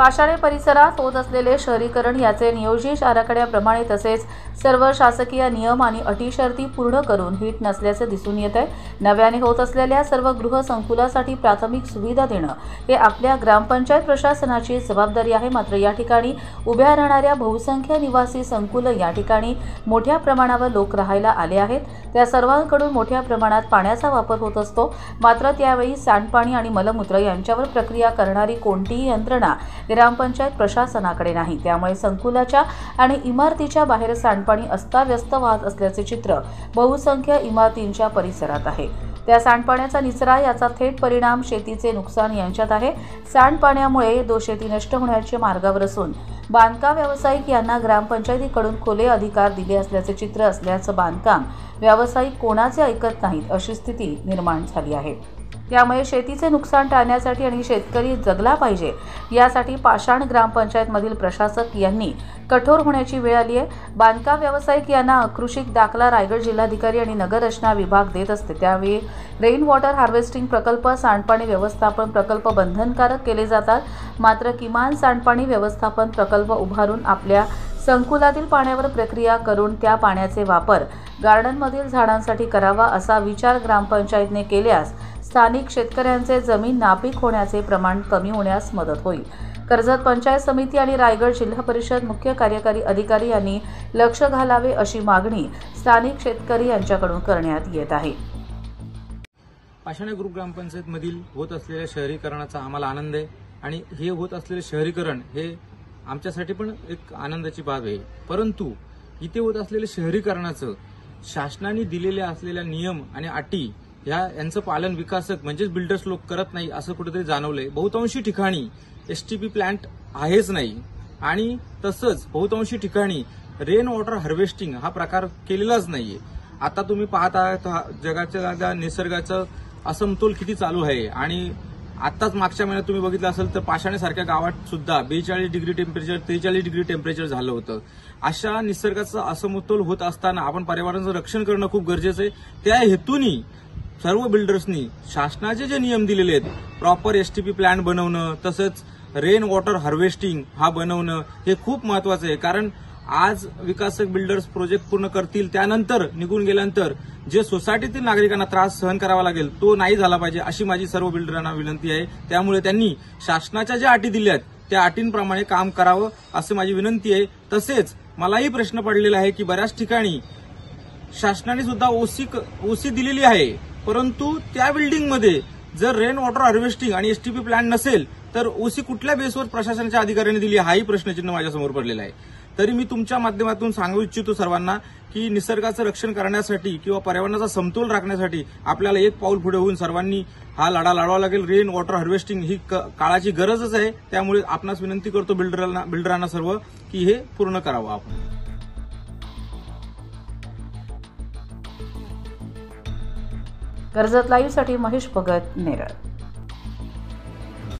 पाषाणे परिसरात होत असलेले शहरीकरण याचे नियोजित आराखड्याप्रमाणे तसेच सर्व शासकीय नियम आणि अटी शर्ती पूर्ण करून हिट नसल्याचे दिसून येत आहे। नव्याने होत असलेल्या सर्व गृहसंकुलासाठी प्राथमिक सुविधा देणं हे आपल्या ग्रामपंचायत प्रशासनाची जबाबदारी आहे। मात्र या ठिकाणी उभ्या राहणाऱ्या बहुसंख्य निवासी संकुल या ठिकाणी मोठ्या प्रमाणावर लोक राहायला आले आहेत। त्या सर्वांकडून मोठ्या प्रमाणात पाण्याचा वापर होत असतो। मात्र त्यावेळी सांडपाणी आणि मलमूत्र यांच्यावर प्रक्रिया करणारी कोणतीही यंत्रणा ग्रामपंचायत प्रशासनाकडे नाही। त्यामुळे संकुलाच्या आणि इमारतीच्या बाहेर सांडपाणी अस्ताव्यस्त वाहत असल्याचे चित्र बहुसंख्य इमारतींच्या परिसरात आहे। त्या सांडपाण्याचा निचरा याचा थेट परिणाम शेतीचे नुकसान यांच्यात आहे। सांडपाण्यामुळे शेती नष्ट होण्याच्या मार्गावर असून बांधकाम व्यावसायिक यांना ग्रामपंचायतीकडून खुले अधिकार दिले असल्याचे चित्र असल्याचं बांधकाम व्यावसायिक कोणाचे ऐकत नाहीत अशी स्थिती निर्माण झाली आहे। त्यामुळे शेतीचे नुकसान टाळण्यासाठी आणि शेतकरी जगला पाहिजे यासाठी पाषाण ग्रामपंचायतमधील प्रशासक यांनी कठोर होण्याची वेळ आली आहे। बांधकाम व्यावसायिक यांना अकृषिक दाखला रायगड जिल्हाधिकारी आणि नगर रचना विभाग देत असते। त्यावेळी रेन वॉटर हार्वेस्टिंग प्रकल्प, सांडपाणी व्यवस्थापन प्रकल्प बंधनकारक केले जातात। मात्र किमान सांडपाणी व्यवस्थापन प्रकल्प उभारून आपल्या संकुलातील पाण्यावर प्रक्रिया करून त्या पाण्याचे वापर गार्डनमधील झाडांसाठी करावा असा विचार ग्रामपंचायतने केल्यास स्थानिक शेतकऱ्यांचे जमीन नापीक होण्याचे प्रमाण कमी होण्यास मदत होईल। कर्जत पंचायत समिती आणि रायगड जिल्हा परिषद मुख्य कार्यकारी अधिकारी यांनी लक्ष घालावे अशी मागणी स्थानिक शेतकरी यांच्याकडून करण्यात येत आहे। पाषाणे ग्रुप ग्रामपंचायत मधील होत असलेल्या शहरीकरणाचा आम्हाला आनंद आहे आणि हे होत असलेले शहरीकरण हे आमच्यासाठी पण एक आनंदाची बाब आहे। परंतु इथे होत असलेले शहरीकरणाचं शासनाने दिलेल्या असलेल्या नियम आणि अटी यांचं पालन विकासक म्हणजेच बिल्डर्स लोक करत नाही असं कुठेतरी जाणवलंय। बहुतांशी ठिकाणी एसटीपी प्लांट आहेच नाही आणि तसंच बहुतांशी ठिकाणी रेन वॉटर हार्वेस्टिंग हा प्रकार केलेलाच नाहीये। आता तुम्ही पाहता जगाच्या निसर्गाचं असमतोल किती चालू आहे आणि आताच मागच्या महिन्यात तुम्ही बघितलं असेल तर पाषाणेसारख्या गावात सुद्धा 42 डिग्री टेम्परेचर 43 डिग्री टेम्परेचर झालं होतं। अशा निसर्गाचं असमतोल होत असताना आपण पर्यावरणाचं रक्षण करणं खूप गरजेचं आहे। त्या हेतूनी सर्व बिल्डर्सनी शासनाचे जे नियम दिलेले आहेत, प्रॉपर एसटीपी प्लांट बनवणं तसंच रेन वॉटर हार्वेस्टिंग हा बनवणं हे खूप महत्वाचं आहे। कारण आज विकासक बिल्डर्स प्रोजेक्ट पूर्ण करतील त्यानंतर निघून गेल्यानंतर जे सोसायटीतील नागरिकांना त्रास सहन करावा लागेल तो नाही झाला पाहिजे अशी माझी सर्व बिल्डरांना विनंती आहे। त्यामुळे त्यांनी शासनाच्या ज्या अटी दिल्या आहेत त्या अटींप्रमाणे काम करावं अशी माझी विनंती आहे। तसेच मलाही प्रश्न पडलेला आहे की बऱ्याच ठिकाणी शासनाने सुद्धा ओसी दिलेली आहे, परंतु त्या बिल्डिंगमध्ये जर रेन वॉटर हार्वेस्टिंग आणि एसटीपी प्लांट नसेल तर ओसी कुठल्या बेसवर प्रशासनाच्या अधिकाऱ्यांनी दिली हाही प्रश्नचिन्ह माझ्यासमोर पडलेला आहे। तरी मी तुमच्या माध्यमातून सांगू इच्छितो सर्वांना की निसर्गाचं रक्षण करण्यासाठी किंवा पर्यावरणाचा समतोल राखण्यासाठी आपल्याला एक पाऊल पुढे होऊन सर्वांनी हा लढा लढवावा लागेल। रेन वॉटर हार्वेस्टिंग ही काळाची गरजच आहे। त्यामुळे आपणास विनंती करतो बिल्डरांना सर्व की हे पूर्ण करावं आपण। कर्जत लाईव्हसाठी महेश भगत, नेरळ।